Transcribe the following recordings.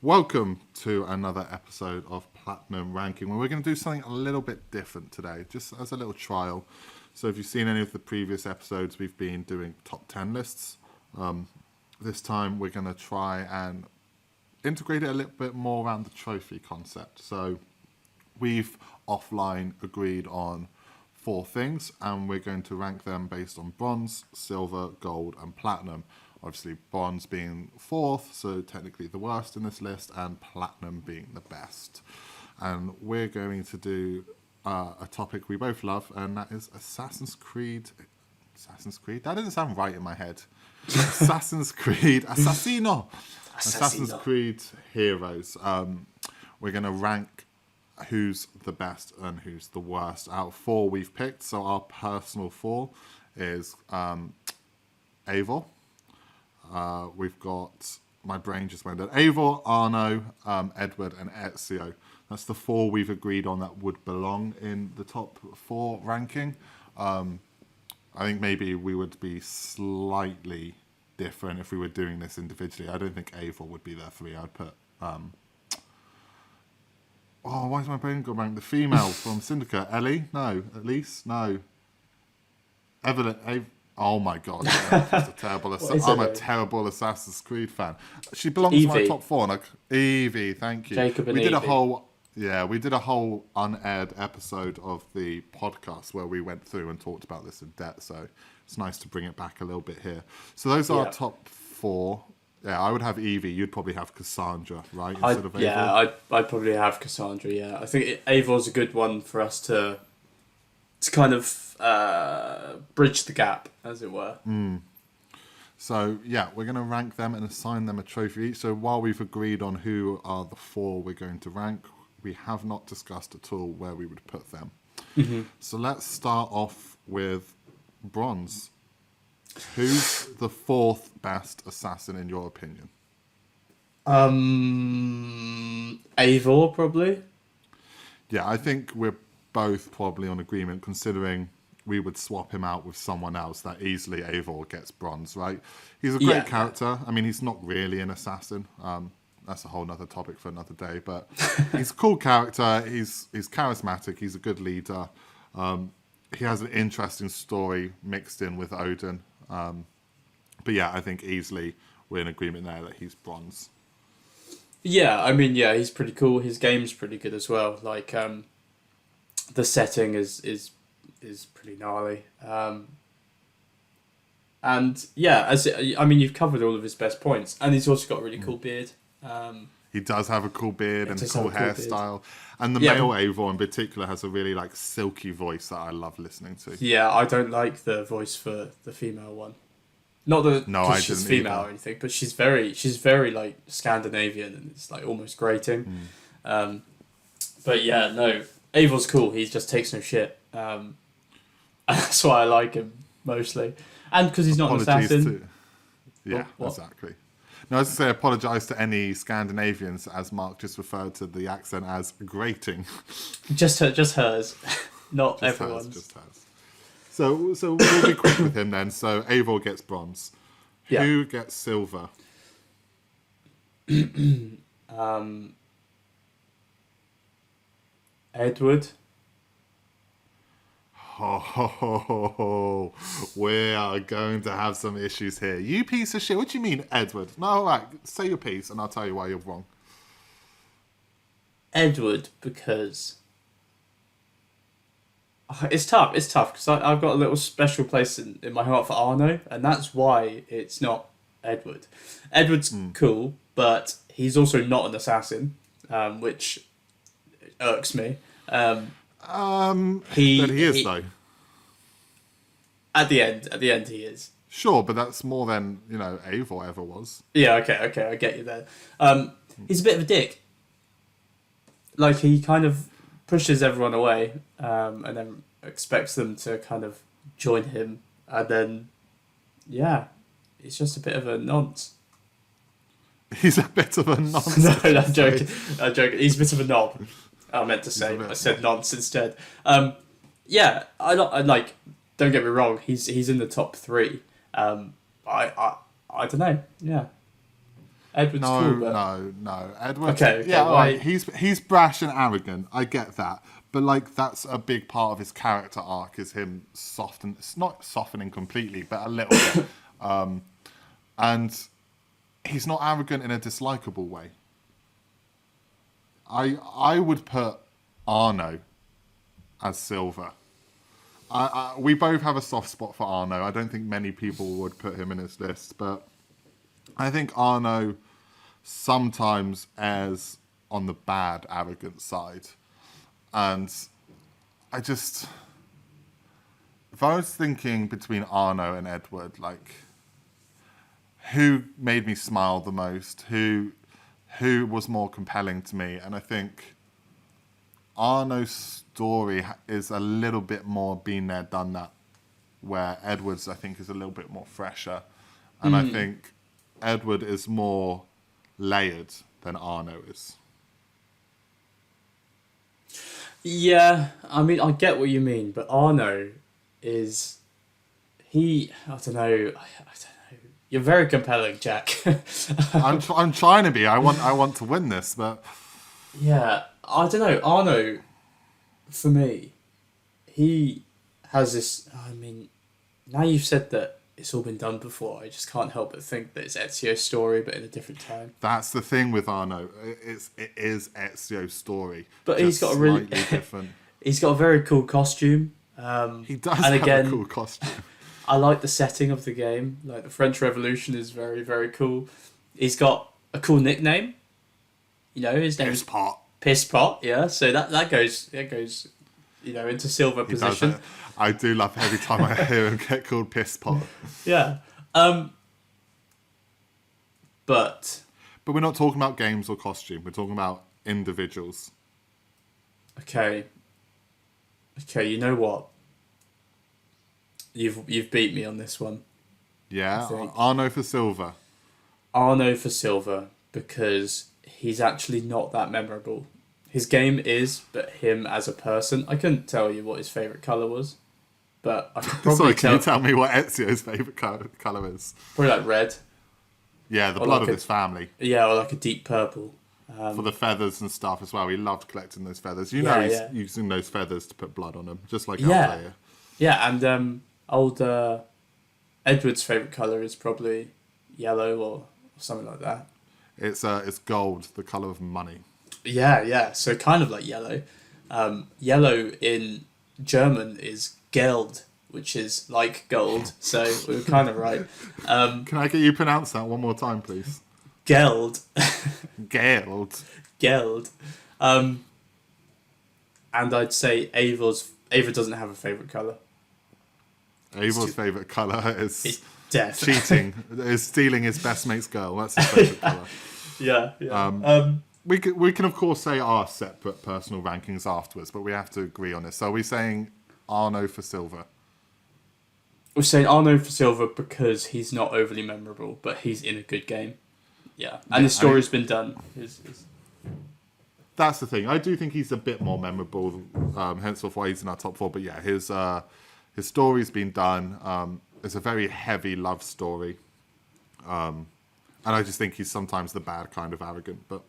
Welcome to another episode of Platinum Ranking, where we're going to do something a little bit different today, just as a little trial. So if you've seen any of the previous episodes, we've been doing top 10 lists. This time we're going to try and integrate it a little bit more around the trophy concept. So we've offline agreed on 4 things, and we're going to rank them based on bronze, silver, gold, and platinum. Obviously, bronze being 4th, so technically the worst in this list, and platinum being the best. And we're going to do a topic we both love, and that is Assassin's Creed. Assassin's Creed? That doesn't sound right in my head. Assassin's Creed. Assassin's Creed Heroes. We're going to rank who's the best and who's the worst out of 4 we've picked. So our personal 4 is Eivor. We've got, my brain just went dead. Eivor, Arno, Edward, and Ezio. That's the 4 we've agreed on that would belong in the top 4 ranking. I think maybe we would be slightly different if we were doing this individually. I don't think Eivor would be there 3. I'd put... why is my brain going blank? The female from Syndicate. Ellie? No. Elise? No. Evelyn? Oh my god, I'm a terrible Assassin's Creed fan. She belongs to my top 4. Evie, thank you. Jacob and we did Evie. We did a whole unaired episode of the podcast where we went through and talked about this in depth. So it's nice to bring it back a little bit here. So those are our top 4. Yeah, I would have Evie. You'd probably have Cassandra, right? Instead of Eivor. Yeah, I'd probably have Cassandra. Yeah, I think Eivor's a good one for us to kind of bridge the gap, as it were. So, yeah, we're going to rank them and assign them a trophy each. So while we've agreed on who are the 4 we're going to rank, we have not discussed at all where we would put them. Mm-hmm. So let's start off with bronze. Who's the 4th best assassin in your opinion? Eivor, probably. Yeah, I think we're both probably on agreement, considering we would swap him out with someone else, that easily Eivor gets bronze, right? He's a great character. I mean, he's not really an assassin. That's a whole nother topic for another day, but he's a cool character. He's charismatic. He's a good leader. He has an interesting story mixed in with Odin. But yeah, I think easily we're in agreement there that he's bronze. Yeah, I mean, yeah, he's pretty cool. His game's pretty good as well. Like, the setting is pretty gnarly. And yeah, you've covered all of his best points, and he's also got a really cool beard. He does have a cool beard and a cool hairstyle. And the male Eivor in particular has a really like silky voice that I love listening to. Yeah, I don't like the voice for the female one. Not that she's female or anything, but she's very like Scandinavian, and it's like almost grating. But yeah, no, Eivor's cool. He just takes no shit. That's why I like him mostly, and because he's not an assassin. Exactly. No, I was to say, apologise to any Scandinavians, as Mark just referred to the accent as grating. Just hers, not everyone's. Just hers. So we'll be quick with him then. So Eivor gets bronze. Yeah. Who gets silver? Edward. Oh, we are going to have some issues here. You piece of shit. What do you mean, Edward? No, all right. Say your piece, and I'll tell you why you're wrong. Edward, because it's tough. It's tough because I've got a little special place in my heart for Arno, and that's why it's not Edward. Edward's cool, but he's also not an assassin, which irks me. He is though. At the end, he is. Sure, but that's more than Eivor ever was. Yeah, okay, I get you there. He's a bit of a dick. Like, he kind of pushes everyone away, and then expects them to kind of join him, and then, yeah, he's just a bit of a nonce. He's a bit of a nonce. No, I'm joking. He's a bit of a knob. I meant to say. I said nonce instead. Yeah, I like. Don't get me wrong. He's in the top 3. I don't know. Yeah, Edward's cool, but... No. Edward. Okay, yeah, all why... right. He's brash and arrogant. I get that, but like that's a big part of his character arc is him it's not softening completely, but a little bit. And he's not arrogant in a dislikable way. I would put Arno as Silver. We both have a soft spot for Arno. I don't think many people would put him in his list, but I think Arno sometimes errs on the bad, arrogant side. And if I was thinking between Arno and Edward, like, who made me smile the most? Who was more compelling to me? And I think Arno's story is a little bit more been there, done that, where Edward's, I think, is a little bit more fresher. And I think Edward is more layered than Arno is. Yeah, I mean, I get what you mean, but Arno is... I don't know. You're very compelling, Jack. I'm trying to be. I want to win this, but... Yeah, I don't know. Arno, for me, he has this... I mean, now you've said that it's all been done before, I just can't help but think that it's Ezio's story, but in a different time. That's the thing with Arno. It is Ezio's story. But he's got a really... different... He's got a very cool costume. He does have a cool costume. I like the setting of the game. Like, the French Revolution is very, very cool. He's got a cool nickname. You know, his name is Pisspot, yeah. So that goes, you know, into silver position. I do love every time I hear him get called Pisspot. Yeah. But we're not talking about games or costume. We're talking about individuals. Okay, you know what? You've beat me on this one. Yeah, Arno for silver. Arno for silver, because he's actually not that memorable. His game is, but him as a person, I couldn't tell you what his favourite colour was, but I could probably Can you tell me what Ezio's favourite colour is? Probably like red. Yeah, the blood of his family. Yeah, or like a deep purple. For the feathers and stuff as well. He loved collecting those feathers. You know he's using those feathers to put blood on them, just like Altair. Yeah, and old Edward's favourite colour is probably yellow or something like that. It's gold, the colour of money. Yeah, so kind of like yellow. Yellow in German is Geld, which is like gold, so we were kind of right. Can I get you to pronounce that one more time, please? Geld. Geld. And I'd say Ava doesn't have a favourite colour. Ava's favourite colour is death. Cheating. Is stealing his best mate's girl. That's his favourite colour. Yeah. We can of course say our separate personal rankings afterwards, but we have to agree on this. So are we saying Arno for silver? We're saying Arno for silver because he's not overly memorable, but he's in a good game. Yeah, and the story's been done. That's the thing. I do think he's a bit more memorable, hence why he's in our top four. But yeah, his story's been done. It's a very heavy love story, and I just think he's sometimes the bad kind of arrogant, but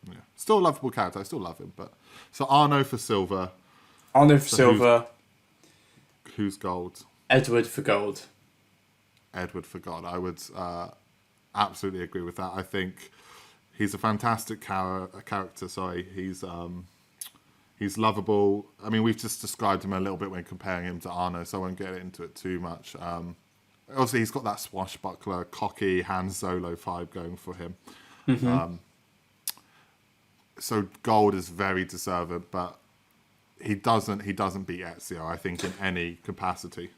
yeah, still a lovable character. I still love him. But so Arno for silver. Who's gold? Edward for gold. Edward for gold. I would absolutely agree with that. I think he's a fantastic character. Sorry, he's lovable. I mean, we've just described him a little bit when comparing him to Arno, so I won't get into it too much. Obviously, he's got that swashbuckler, cocky Han Solo vibe going for him. Mm-hmm. So gold is very deserving, but he doesn't beat Ezio, I think, in any capacity.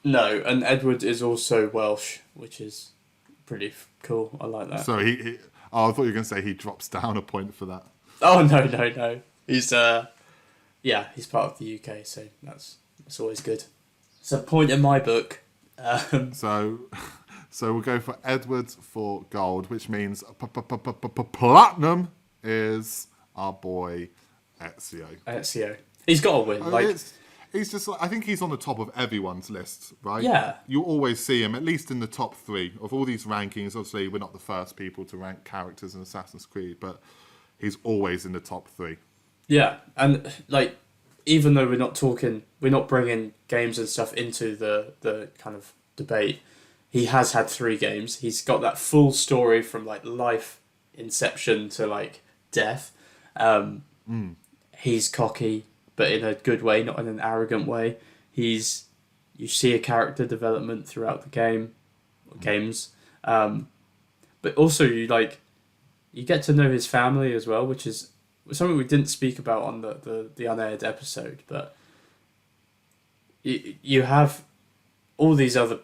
No, and Edward is also Welsh, which is pretty cool. I like that. So I thought you were going to say he drops down a point for that. Oh no. He's he's part of the UK, so that's always good. It's a point in my book. So we'll go for Edward for gold, which means platinum is our boy Ezio. He's got to win. He's just, I think he's on the top of everyone's list, right? Yeah. You always see him, at least in the top 3 of all these rankings. Obviously, we're not the first people to rank characters in Assassin's Creed, but he's always in the top 3. Yeah, and like, even though we're not bringing games and stuff into the kind of debate, he has had 3 games. He's got that full story from like life, inception to like death. He's cocky, but in a good way, not in an arrogant way. You see a character development throughout the games, but also you get to know his family as well, which is something we didn't speak about on the unaired episode. But you have all these other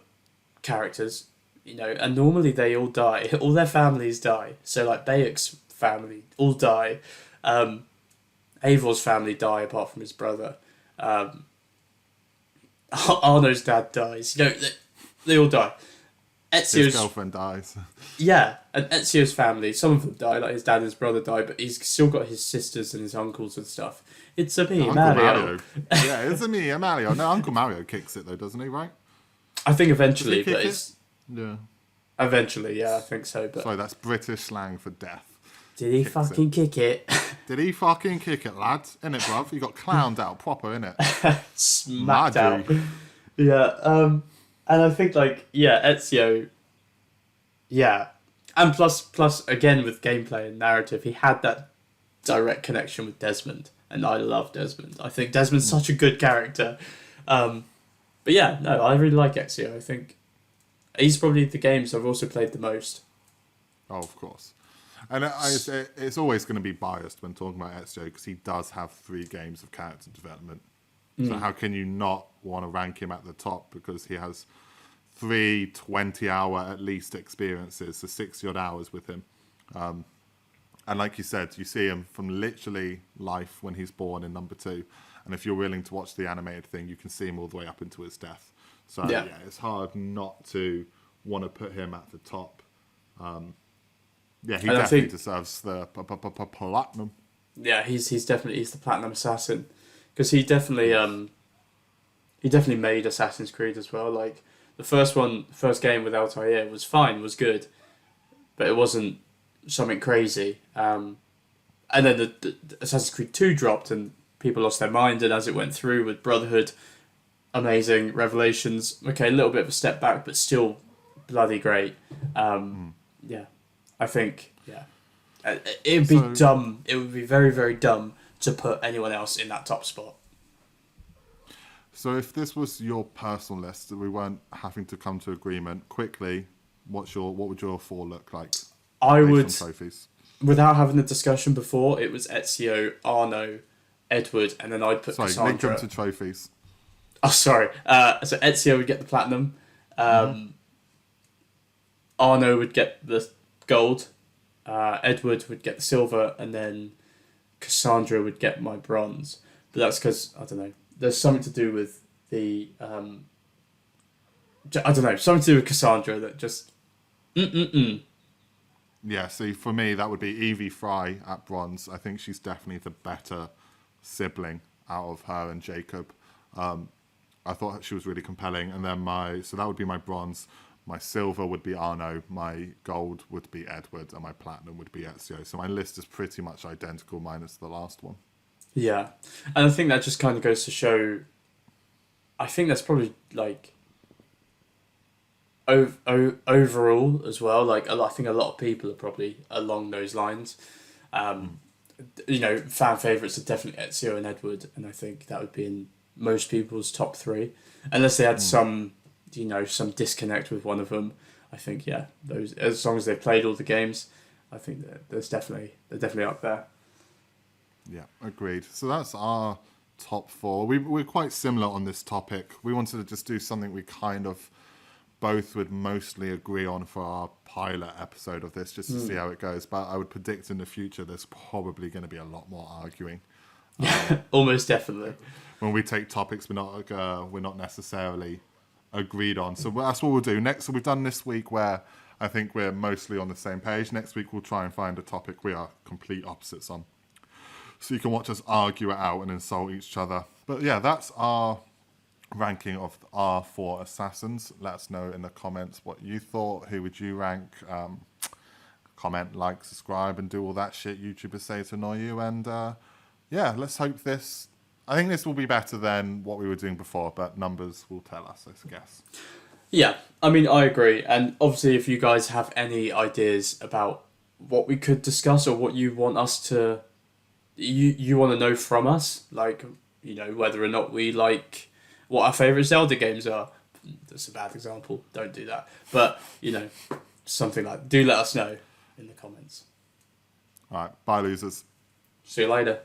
characters, and normally they all die. All their families die. So like Bayek's family all die. Eivor's family die apart from his brother. Arno's dad dies. They all die. His girlfriend dies. Yeah, and Ezio's family, some of them die, like his dad and his brother die, but he's still got his sisters and his uncles and stuff. It's a me, Mario. Yeah, it's a me, Mario. No, Uncle Mario kicks it though, doesn't he, right? I think eventually, but it's... Yeah. Eventually, yeah, I think so. But sorry, that's British slang for death. Did he fucking kick it? Did he fucking kick it, lads? Innit, bruv? He got clowned out proper, innit? Smacked out. Yeah, and I think, Ezio... Yeah. And plus, again, with gameplay and narrative, he had that direct connection with Desmond. And I love Desmond. I think Desmond's such a good character. But yeah, no, I really like Ezio. I think he's probably the games I've also played the most. Oh, of course. And it's always going to be biased when talking about Ezio because he does have 3 games of character development. So how can you not want to rank him at the top because he has 3 20-hour at least experiences, so 60-odd hours with him. And like you said, you see him from literally life when he's born in number 2. And if you're willing to watch the animated thing, you can see him all the way up into his death. So yeah it's hard not to want to put him at the top. Yeah, he definitely deserves the platinum. Yeah, he's the platinum assassin because he definitely made Assassin's Creed as well. Like the first game with Altair was fine, was good, but it wasn't something crazy. And then the Assassin's Creed 2 dropped and people lost their mind. And as it went through with Brotherhood, amazing, Revelations, okay, a little bit of a step back, but still bloody great. Yeah. I think, it would be dumb. It would be very, very dumb to put anyone else in that top spot. So if this was your personal list, that we weren't having to come to agreement, quickly, what would your 4 look like? I would, trophies? Without having the discussion before, it was Ezio, Arno, Edward, and then I'd put Cassandra. Link them to trophies. Oh, sorry. So Ezio would get the platinum. Arno would get the gold, Edward would get the silver, and then Cassandra would get my bronze. But that's because, I don't know, there's something to do with the... I don't know, something to do with Cassandra that just... Yeah, see, for me, that would be Evie Fry at bronze. I think she's definitely the better sibling out of her and Jacob. I thought she was really compelling. And then so that would be my bronze. My silver would be Arno, my gold would be Edward, and my platinum would be Ezio. So my list is pretty much identical minus the last one. Yeah. And I think that just kind of goes to show... I think that's probably, overall as well, I think a lot of people are probably along those lines. Fan favourites are definitely Ezio and Edward, and I think that would be in most people's top 3. Unless they had some disconnect with one of them. I think, those, as long as they've played all the games, I think that they're definitely up there. Yeah, agreed. So that's our top 4. We're quite similar on this topic. We wanted to just do something we kind of both would mostly agree on for our pilot episode of this, just to see how it goes. But I would predict in the future there's probably going to be a lot more arguing. Almost definitely. When we take topics we're not necessarily agreed on. So that's what we'll do next. So we've done this week where I think we're mostly on the same page. Next week we'll try and find a topic we are complete opposites on. so you can watch us argue it out and insult each other. But yeah, that's our ranking of our 4 assassins. Let us know in the comments what you thought. Who would you rank? Comment, like, subscribe, and do all that shit YouTubers say to annoy you. And yeah, let's hope this... I think this will be better than what we were doing before, but numbers will tell us, I guess. Yeah, I mean, I agree. And obviously, if you guys have any ideas about what we could discuss or what you want us to... You want to know from us, like, you know, whether or not we like what our favourite Zelda games are. That's a bad example. Don't do that. But, you know, something like... Do let us know in the comments. All right, bye, losers. See you later.